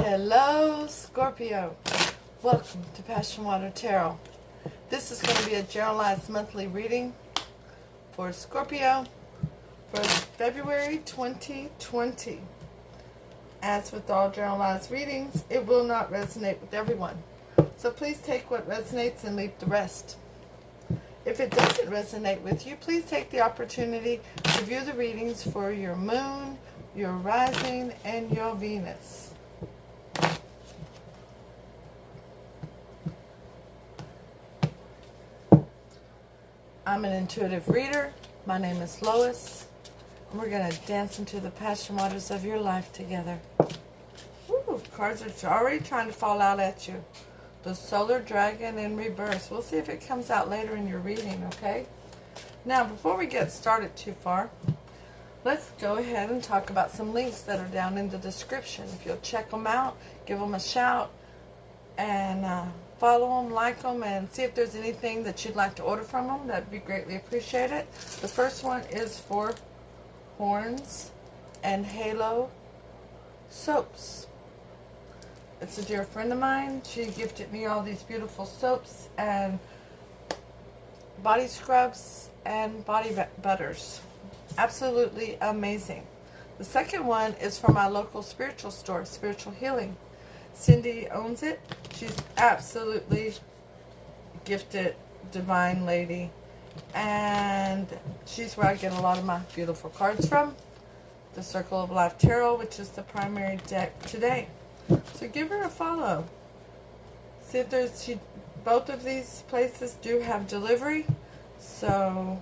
Hello, Scorpio. Welcome to PassionWater Tarot. This is going to be a generalized monthly reading for Scorpio for February 2020. As with all generalized readings, it will not resonate with everyone. So please take what resonates and leave the rest. If it doesn't resonate with you, please take the opportunity to view the readings for your moon, your rising, and your Venus. I'm an intuitive reader. My name is Lois. And we're going to dance into the passion waters of your life together. Woo, cards are already trying to fall out at you. The Solar Dragon in reverse. We'll see if it comes out later in your reading, okay? Now, before we get started too far, let's go ahead and talk about some links that are down in the description. If you'll check them out, give them a shout, and follow them, like them, and see if there's anything that you'd like to order from them. That'd be greatly appreciated. The first one is for Horns and Halo soaps. It's a dear friend of mine. She gifted me all these beautiful soaps and body scrubs and body butters. Absolutely amazing. The second one is from my local spiritual store, Spiritual Healing. Cindy owns it. She's absolutely gifted, divine lady, and she's where I get a lot of my beautiful cards from. The Circle of Life Tarot, which is the primary deck today. So give her a follow. See if there's both of these places do have delivery. So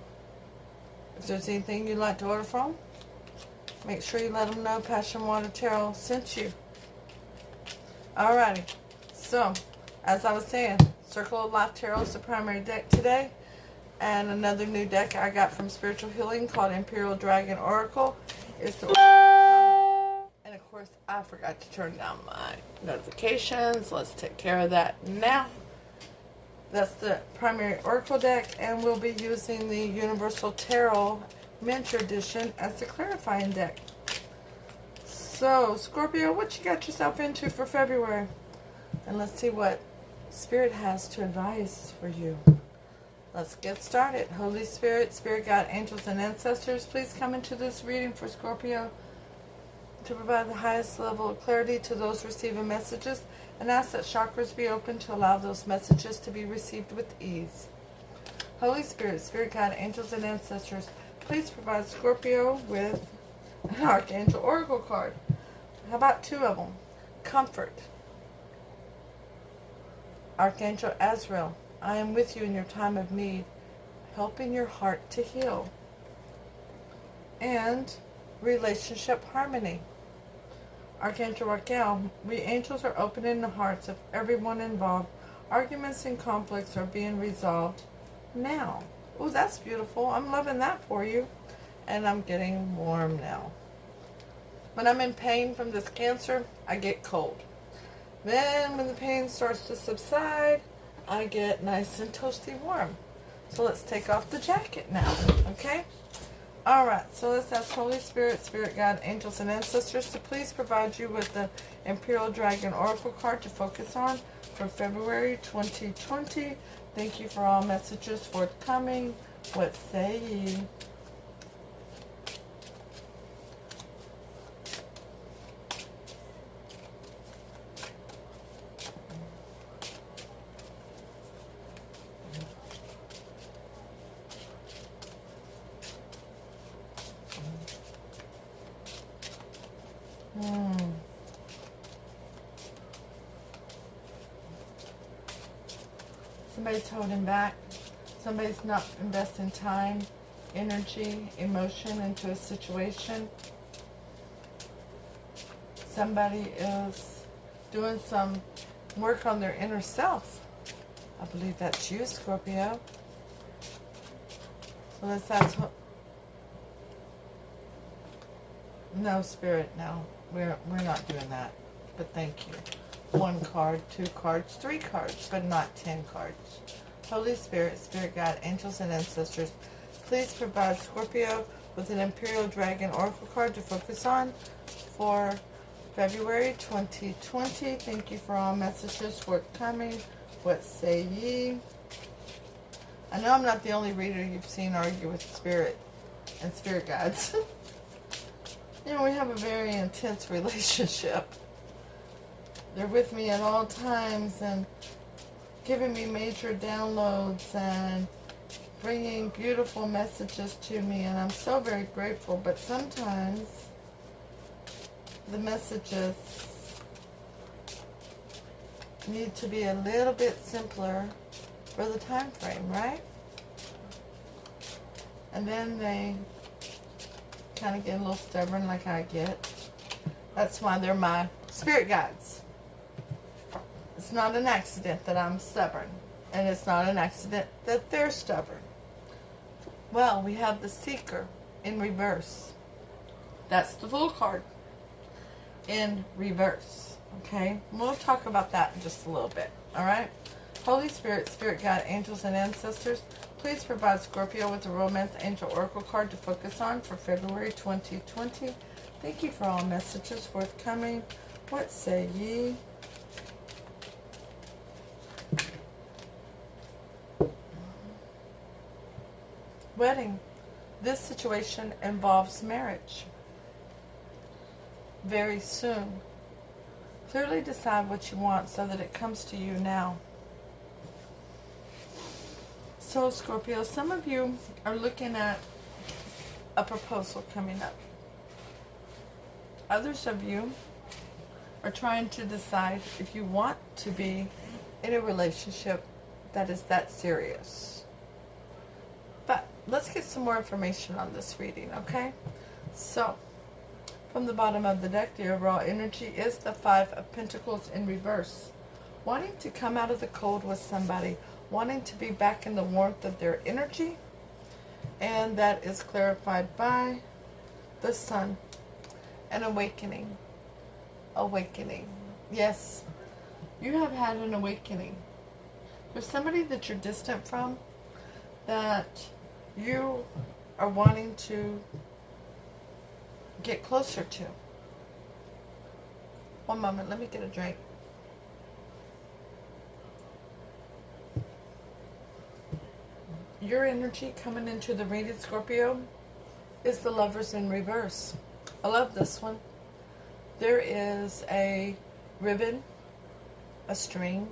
if there's anything you'd like to order from, make sure you let them know PassionWater Tarot sent you. Alrighty, so as I was saying, Circle of Life Tarot is the primary deck today, and another new deck I got from Spiritual Healing called Imperial Dragon Oracle is the, and of course I forgot to turn down my notifications. Let's take care of that now. That's the primary Oracle deck, and we'll be using the Universal Tarot Miniature Edition as the clarifying deck. So, Scorpio, what you got yourself into for February? And let's see what Spirit has to advise for you. Let's get started. Holy Spirit, Spirit Guide, Angels, and Ancestors, please come into this reading for Scorpio to provide the highest level of clarity to those receiving messages, and ask that chakras be open to allow those messages to be received with ease. Holy Spirit, Spirit Guide, Angels, and Ancestors, please provide Scorpio with an Archangel Oracle card. How about two of them? Comfort. Archangel Azrael, I am with you in your time of need, helping your heart to heal. And relationship harmony. Archangel Raquel, we angels are opening the hearts of everyone involved. Arguments and conflicts are being resolved now. Oh, that's beautiful. I'm loving that for you. And I'm getting warm now. When I'm in pain from this cancer, I get cold. Then when the pain starts to subside, I get nice and toasty warm. So let's take off the jacket now, okay? Alright, so let's ask Holy Spirit, Spirit Guide, Angels, and Ancestors to please provide you with the Imperial Dragon Oracle card to focus on for February 2020. Thank you for all messages forthcoming. What say ye? Somebody's holding back. Somebody's not investing time, energy, emotion into a situation. Somebody is doing some work on their inner self. I believe that's you, Scorpio. So let's ask. No, Spirit, no. We're not doing that. But thank you. 1 card, 2 cards, 3 cards, but not 10 cards. Holy Spirit, Spirit Guide, Angels, and Ancestors, please provide Scorpio with an Imperial Dragon Oracle card to focus on for February 2020. Thank you for all messages forthcoming. What say ye? I know I'm not the only reader you've seen argue with spirit and spirit guides. You know, we have a very intense relationship. They're with me at all times and giving me major downloads and bringing beautiful messages to me, and I'm so very grateful. But sometimes the messages need to be a little bit simpler for the time frame, right? And then they kind of get a little stubborn like I get. That's why they're my spirit guides. It's not an accident that I'm stubborn, and it's not an accident that they're stubborn. Well, we have the Seeker in reverse. That's the Fool card in reverse. Okay? We'll talk about that in just a little bit. Alright? Holy Spirit, Spirit Guide, Angels, and Ancestors, please provide Scorpio with a Romance Angel Oracle card to focus on for February 2020. Thank you for all messages forthcoming. What say ye? Wedding. This situation involves marriage. Very soon. Clearly decide what you want so that it comes to you now. So, Scorpio, some of you are looking at a proposal coming up. Others of you are trying to decide if you want to be in a relationship that is that serious. But let's get some more information on this reading, okay? So, from the bottom of the deck, the overall energy is the Five of Pentacles in reverse. Wanting to come out of the cold with somebody. Wanting to be back in the warmth of their energy. And that is clarified by the Sun. An awakening. Awakening. Yes, you have had an awakening. There's somebody that you're distant from that you are wanting to get closer to. One moment, let me get a drink. Your energy coming into the reading, Scorpio, is the Lovers in reverse. I love this one. There is a ribbon, a string,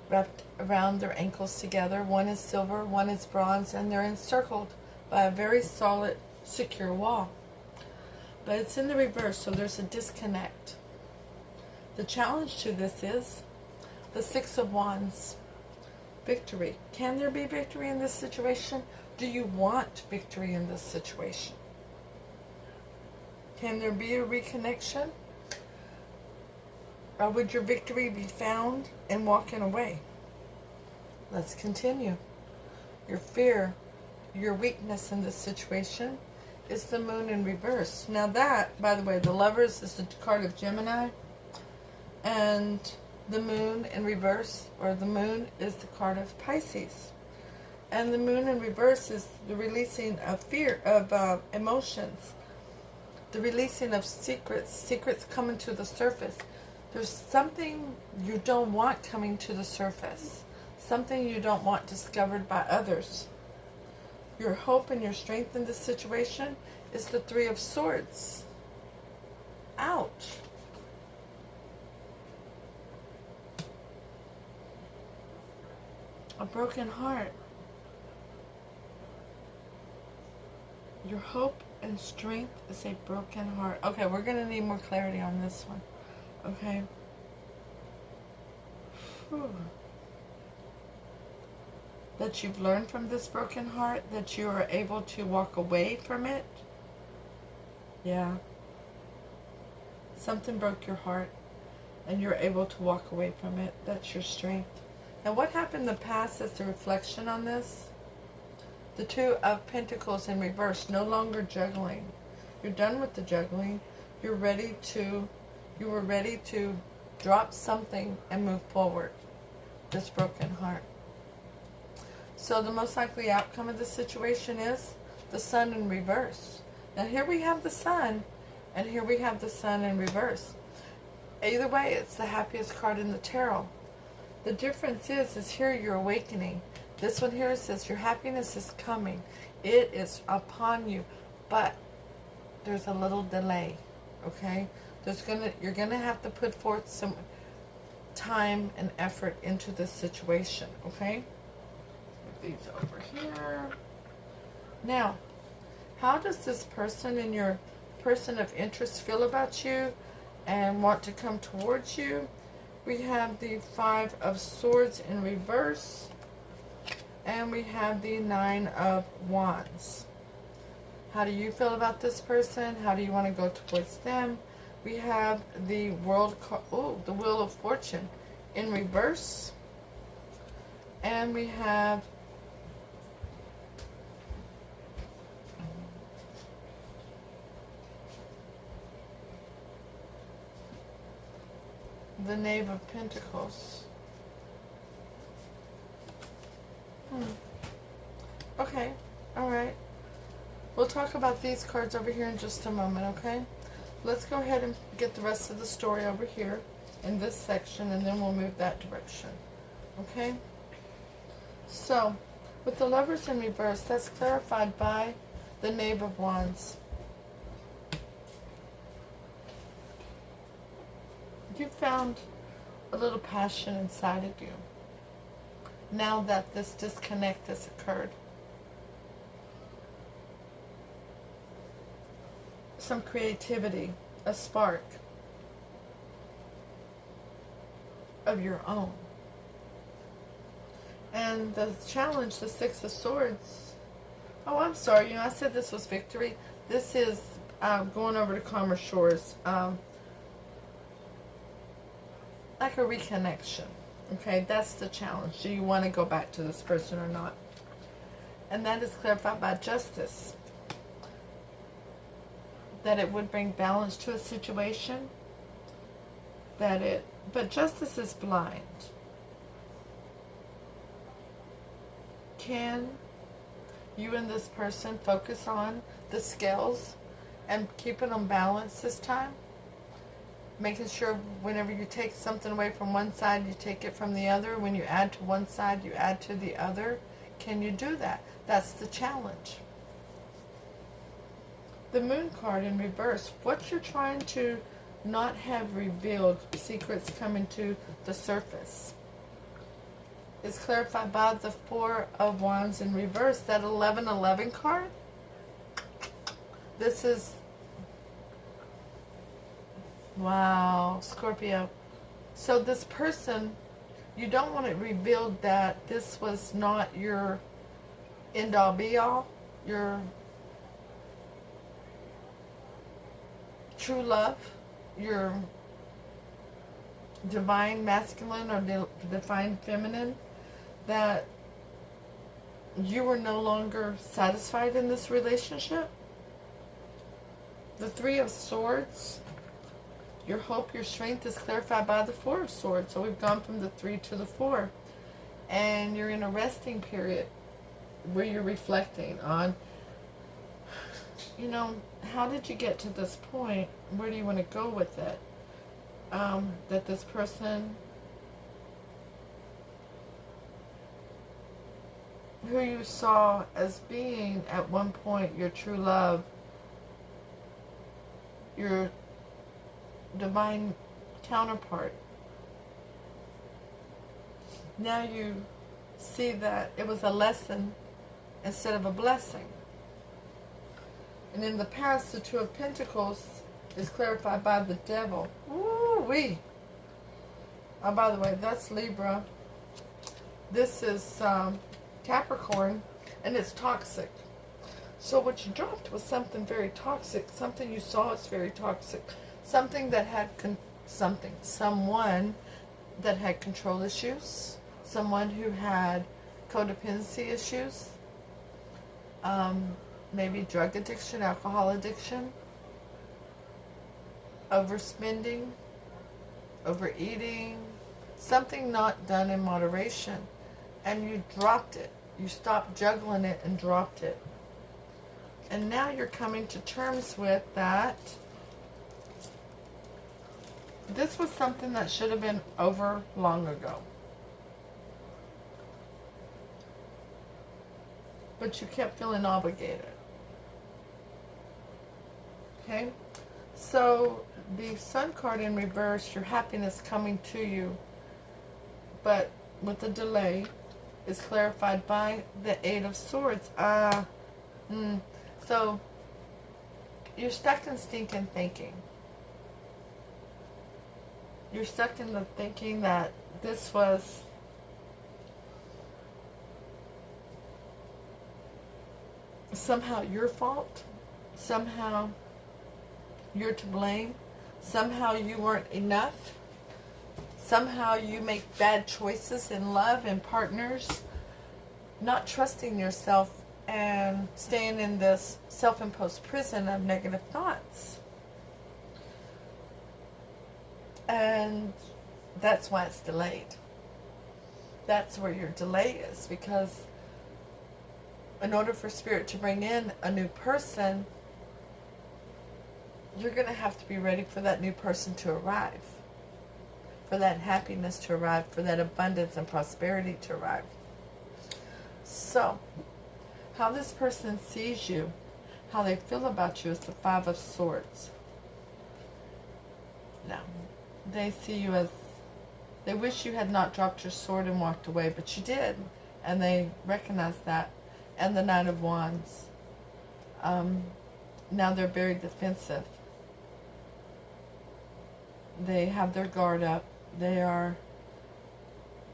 wrapped around their ankles together. One is silver, one is bronze, and they're encircled by a very solid, secure wall. But it's in the reverse, so there's a disconnect. The challenge to this is the Six of Wands. Victory. Can there be victory in this situation? Do you want victory in this situation? Can there be a reconnection? Or would your victory be found in walking away? Let's continue. Your fear, your weakness in this situation is the Moon in reverse. Now that, by the way, the Lovers is the card of Gemini, and the Moon in reverse, or the Moon, is the card of Pisces. And the Moon in reverse is the releasing of fear, of emotions, the releasing of secrets coming to the surface. There's something you don't want coming to the surface, something you don't want discovered by others. Your hope and your strength in this situation is the Three of Swords. Ouch. A broken heart. Your hope and strength is a broken heart. Okay, we're going to need more clarity on this one. Okay. Whew. That you've learned from this broken heart, that you are able to walk away from it. Yeah. Something broke your heart and you're able to walk away from it. That's your strength. Now what happened in the past is the reflection on this. The Two of Pentacles in reverse, no longer juggling. You're done with the juggling. You were ready to drop something and move forward. This broken heart. So the most likely outcome of this situation is the Sun in reverse. Now here we have the Sun, and here we have the Sun in reverse. Either way, it's the happiest card in the tarot. The difference is here you're awakening. This one here says your happiness is coming. It is upon you, but there's a little delay, okay? You're gonna have to put forth some time and effort into this situation, okay? Put these over here. Now, how does this person and your person of interest feel about you and want to come towards you? We have the Five of Swords in reverse, and we have the Nine of Wands. How do you feel about this person? How do you want to go towards them? We have the the Wheel of Fortune in reverse, and we have the Knave of Pentacles. Okay, alright. We'll talk about these cards over here in just a moment, okay? Let's go ahead and get the rest of the story over here in this section, and then we'll move that direction, okay? So, with the Lovers in reverse, that's clarified by the Knave of Wands. You found a little passion inside of you now that this disconnect has occurred. Some creativity, a spark of your own. And the challenge, the Six of Swords. Oh, I'm sorry. I said this was victory. This is going over to calmer shores. Like a reconnection. Okay, that's the challenge. Do you want to go back to this person or not? And that is clarified by Justice. That it would bring balance to a situation. But Justice is blind. Can you and this person focus on the scales and keeping them balanced this time? Making sure whenever you take something away from one side, you take it from the other. When you add to one side, you add to the other. Can you do that? That's the challenge. The Moon card in reverse. What you're trying to not have revealed, secrets coming to the surface, is clarified by the Four of Wands in reverse. That 1111 card. This is, wow, Scorpio. So this person, you don't want it revealed that this was not your end-all be-all, your true love, your divine masculine or divine feminine, that you were no longer satisfied in this relationship. The Three of Swords, your hope, your strength is clarified by the Four of Swords. So we've gone from the 3 to the 4. And you're in a resting period where you're reflecting on, how did you get to this point? Where do you want to go with it? That this person who you saw as being at one point your true love, your divine counterpart, now you see that it was a lesson instead of a blessing. And in the past, the Two of Pentacles is clarified by the Devil. Ooh-wee. Oh, by the way, that's Libra. This is Capricorn, and it's toxic. So what you dropped was something very toxic. Something you saw is very toxic. Something that had someone that had control issues. Someone who had codependency issues. Maybe drug addiction, alcohol addiction, overspending, overeating, something not done in moderation, and you dropped it. You stopped juggling it and dropped it. And now you're coming to terms with that This was something that should have been over long ago. But you kept feeling obligated. Okay? So, the Sun card in reverse, your happiness coming to you, but with a delay, is clarified by the Eight of Swords. So, you're stuck in stinking thinking. You're stuck in the thinking that this was somehow your fault. Somehow you're to blame. Somehow you weren't enough. Somehow you make bad choices in love and partners. Not trusting yourself and staying in this self-imposed prison of negative thoughts. And that's why it's delayed. That's where your delay is, because in order for Spirit to bring in a new person, you're going to have to be ready for that new person to arrive, for that happiness to arrive, for that abundance and prosperity to arrive. So, how this person sees you, how they feel about you, is the Five of Swords. Now, they see you as, they wish you had not dropped your sword and walked away, but you did, and they recognize that. And the Nine of Wands. Now they're very defensive. They have their guard up. They are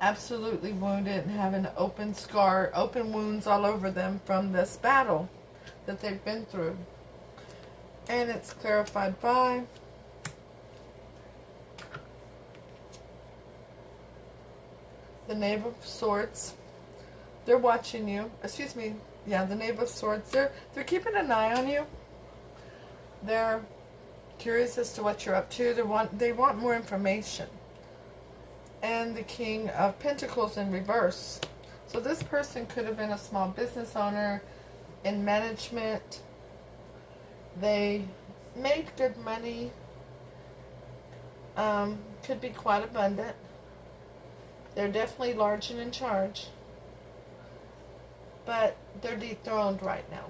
absolutely wounded and have an open scar, open wounds all over them from this battle that they've been through. And it's clarified by the Knave of Swords. They're watching you. Excuse me. Yeah, the Knave of Swords. They're keeping an eye on you. They're curious as to what you're up to. They want more information. And the King of Pentacles in reverse. So this person could have been a small business owner in management. They made good money. Could be quite abundant. They're definitely large and in charge. But they're dethroned right now.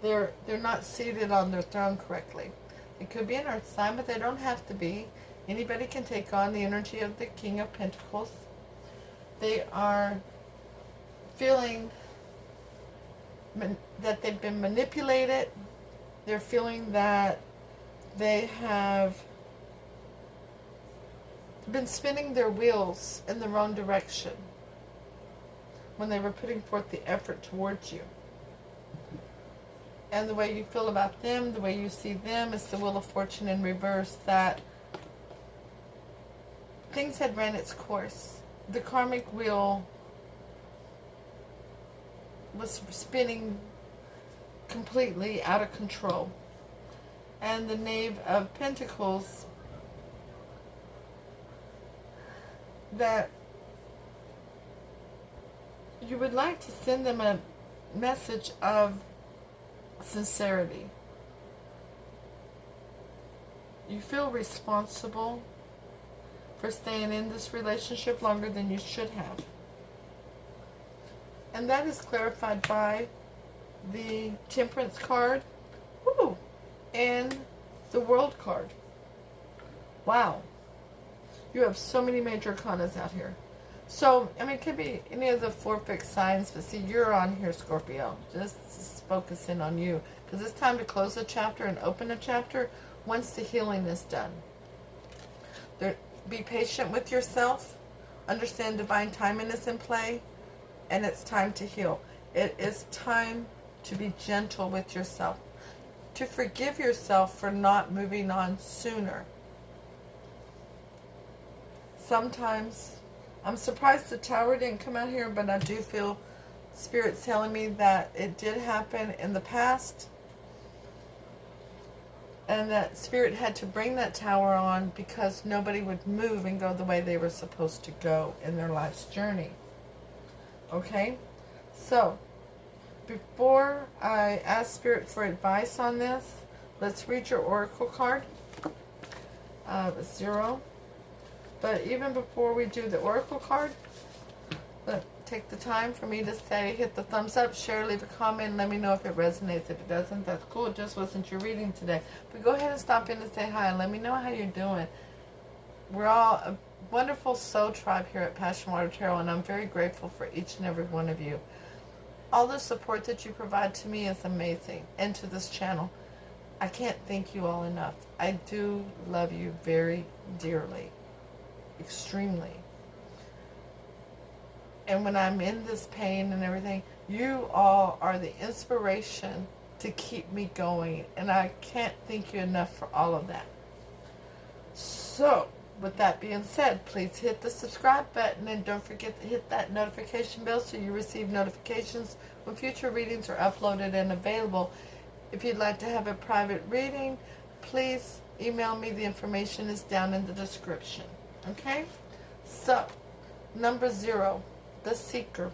They're not seated on their throne correctly. It could be an earth sign, but they don't have to be. Anybody can take on the energy of the King of Pentacles. They are feeling that they've been manipulated. They're feeling that they have been spinning their wheels in the wrong direction when they were putting forth the effort towards you. And the way you feel about them, the way you see them, is the Wheel of Fortune in reverse, that things had ran its course. The karmic wheel was spinning completely out of control. And the Knave of Pentacles, that you would like to send them a message of sincerity. You feel responsible for staying in this relationship longer than you should have. And that is clarified by the Temperance card, woo, and the World card. Wow. You have so many major arcanas out here. So, I mean, it could be any of the 4 fixed signs, but see, you're on here, Scorpio. Just focus in on you. Because it's time to close a chapter and open a chapter once the healing is done. Be patient with yourself. Understand divine timing is in play. And it's time to heal. It is time to be gentle with yourself. To forgive yourself for not moving on sooner. Sometimes, I'm surprised the Tower didn't come out here, but I do feel Spirit's telling me that it did happen in the past. And that Spirit had to bring that Tower on because nobody would move and go the way they were supposed to go in their life's journey. Okay? So, before I ask Spirit for advice on this, let's read your Oracle card. 0. But even before we do the oracle card, take the time for me to say, hit the thumbs up, share, leave a comment, let me know if it resonates. If it doesn't, that's cool. It just wasn't your reading today. But go ahead and stop in and say hi and let me know how you're doing. We're all a wonderful soul tribe here at PassionWater Tarot, and I'm very grateful for each and every one of you. All the support that you provide to me is amazing, and to this channel. I can't thank you all enough. I do love you very dearly. Extremely. And when I'm in this pain and everything, you all are the inspiration to keep me going. And I can't thank you enough for all of that. So, with that being said, please hit the subscribe button and don't forget to hit that notification bell so you receive notifications when future readings are uploaded and available. If you'd like to have a private reading, please email me. The information is down in the description. Okay? So, number 0. The Seeker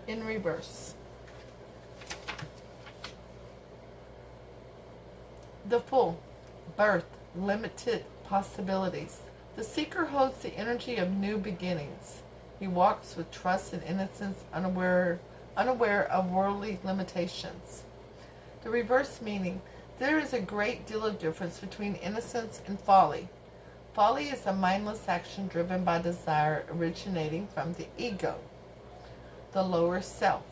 in reverse. The Fool. Birth. Limited possibilities. The Seeker holds the energy of new beginnings. He walks with trust and innocence, unaware of worldly limitations. The reverse meaning. There is a great deal of difference between innocence and folly. Folly is a mindless action driven by desire originating from the ego, the lower self.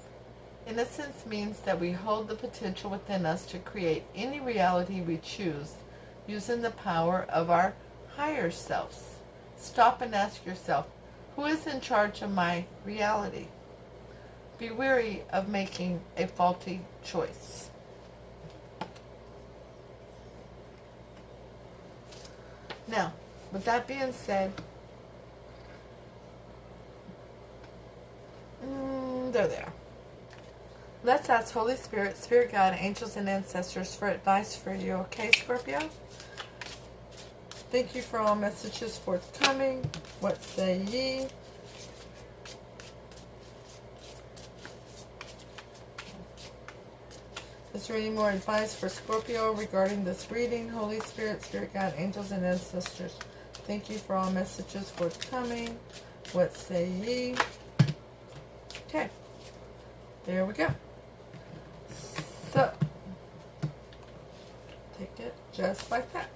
Innocence means that we hold the potential within us to create any reality we choose using the power of our higher selves. Stop and ask yourself, who is in charge of my reality? Be wary of making a faulty choice. Now, with that being said, there. Let's ask Holy Spirit, Spirit Guide, Angels, and Ancestors for advice for you. Okay, Scorpio? Thank you for all messages forthcoming. What say ye? Is there any more advice for Scorpio regarding this reading? Holy Spirit, Spirit Guide, Angels, and Ancestors. Thank you for all messages forthcoming. What say ye? Okay. There we go. So, take it just like that.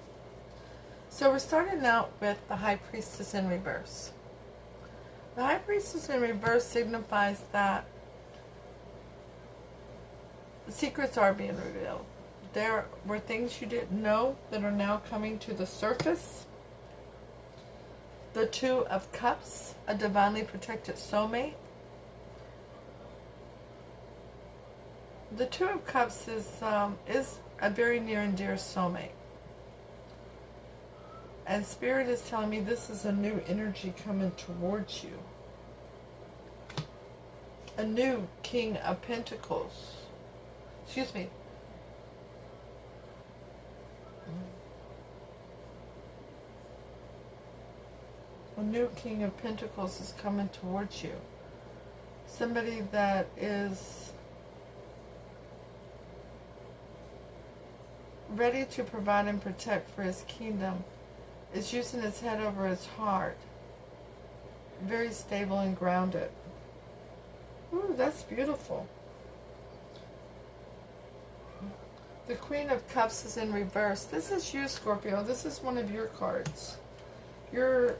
So we're starting out with the High Priestess in reverse. The High Priestess in reverse signifies that the secrets are being revealed. There were things you didn't know that are now coming to the surface. The Two of Cups, a divinely protected soulmate. The Two of Cups is a very near and dear soulmate. And Spirit is telling me this is a new energy coming towards you. A new King of Pentacles. Excuse me. A new King of Pentacles is coming towards you. Somebody that is ready to provide and protect for his kingdom, is using his head over his heart. Very stable and grounded. Ooh, that's beautiful. The Queen of Cups is in reverse. This is you, Scorpio. This is one of your cards. You're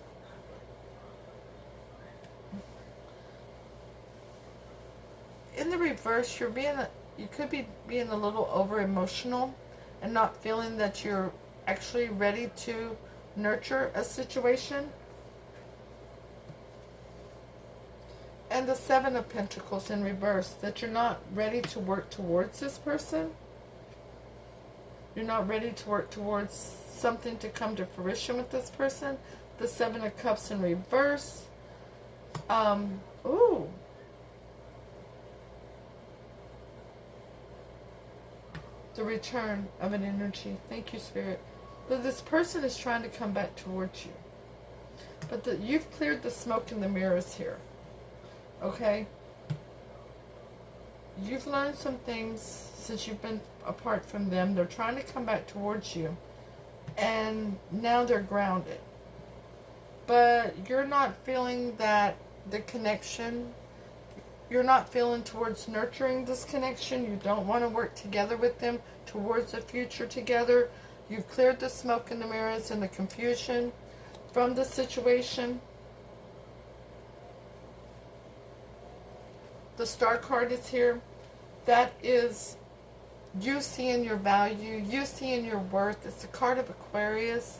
in the reverse. You could be being a little over emotional and not feeling that you're actually ready to nurture a situation. And the Seven of Pentacles in reverse, that you're not ready to work towards this person. You're not ready to work towards something to come to fruition with this person. The Seven of Cups in reverse. Ooh. The return of an energy. Thank you, Spirit. But this person is trying to come back towards you. But you've cleared the smoke and the mirrors here. Okay? You've learned some things since you've been apart from them. They're trying to come back towards you. and now they're grounded. But you're not feeling that the connection, you're not feeling towards nurturing this connection. You don't want to work together with them towards the future together. You've cleared the smoke and the mirrors and the confusion from the situation. The Star card is here. That is you seeing your value, you seeing your worth. It's the card of Aquarius.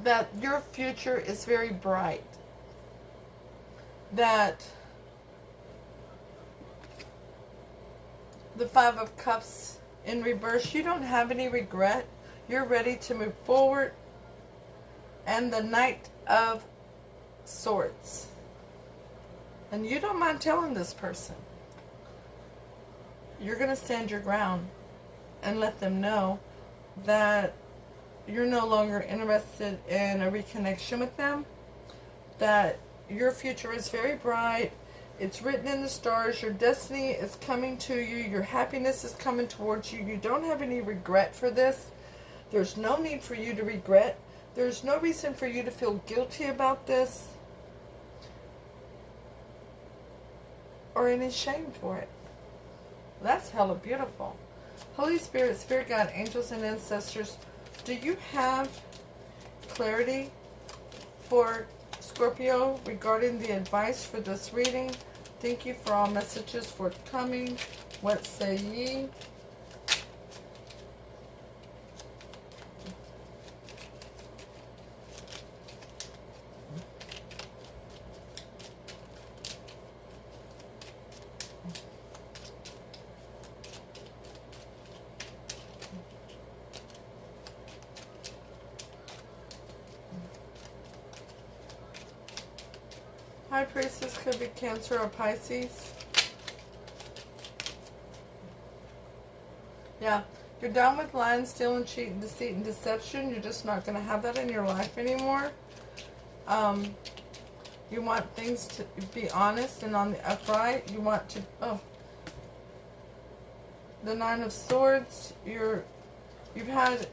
That your future is very bright. That the Five of Cups in reverse, you don't have any regret. You're ready to move forward. And the Knight of Swords. And you don't mind telling this person. You're going to stand your ground and let them know that you're no longer interested in a reconnection with them. That your future is very bright. It's written in the stars. Your destiny is coming to you. Your happiness is coming towards you. You don't have any regret for this. There's no need for you to regret. There's no reason for you to feel guilty about this. Or any shame for it. That's hella beautiful. Holy Spirit, Spirit Guide, angels and ancestors, do you have clarity for Scorpio regarding the advice for this reading? Thank you for all messages forthcoming. What say ye? High Priestess could be Cancer or Pisces. Yeah, you're done with lying, stealing, cheating, deceit, and deception. You're just not going to have that in your life anymore. You want things to be honest and on the upright. You want to... Oh. The Nine of Swords. You've had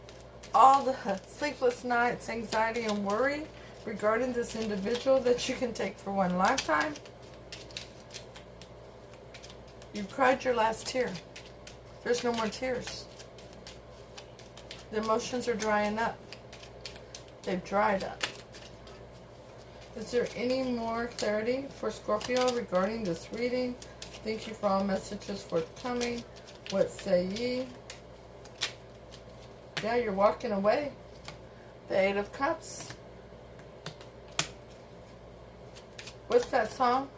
all the sleepless nights, anxiety, and worry regarding this individual that you can take for one lifetime. You've cried your last tear. There's no more tears. The emotions are drying up. They've dried up. Is there any more clarity for Scorpio regarding this reading? Thank you for all messages forthcoming. What say ye? Yeah, you're walking away. The Eight of Cups. What's that song?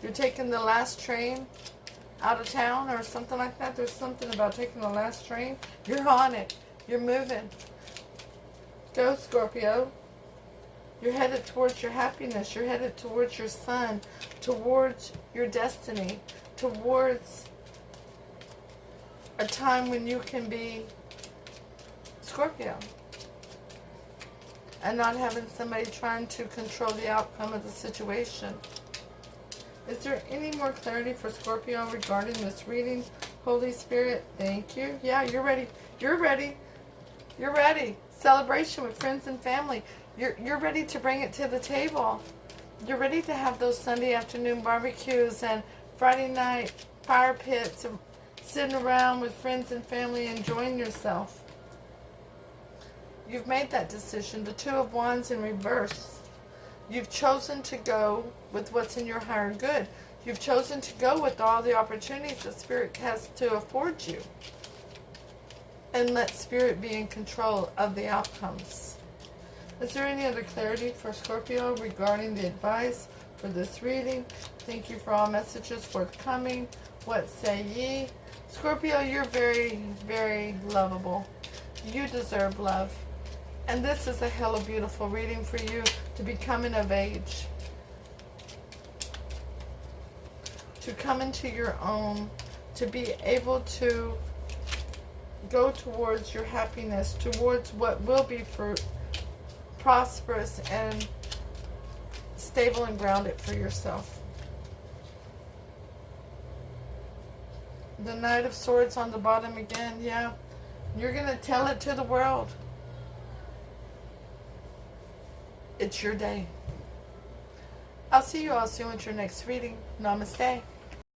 You're taking the last train out of town or something like that. There's something about taking the last train. You're on it. You're moving. Go, Scorpio. You're headed towards your happiness. You're headed towards your sun, towards your destiny, towards a time when you can be Scorpio. And not having somebody trying to control the outcome of the situation. Is there any more clarity for Scorpio regarding this reading? Holy Spirit, thank you. Yeah, you're ready. You're ready. You're ready. Celebration with friends and family. You're ready to bring it to the table. You're ready to have those Sunday afternoon barbecues and Friday night fire pits and sitting around with friends and family enjoying yourself. You've made that decision. The Two of Wands in reverse. You've chosen to go with what's in your higher good. You've chosen to go with all the opportunities that Spirit has to afford you. And let Spirit be in control of the outcomes. Is there any other clarity for Scorpio regarding the advice for this reading? Thank you for all messages forthcoming. What say ye? Scorpio, you're very, very lovable. You deserve love. And this is a hella beautiful reading for you to be coming of age. To come into your own. To be able to go towards your happiness. Towards what will be prosperous and stable and grounded for yourself. The Knight of Swords on the bottom again. Yeah. You're going to tell it to the world. It's your day. I'll see you all soon with your next reading. Namaste.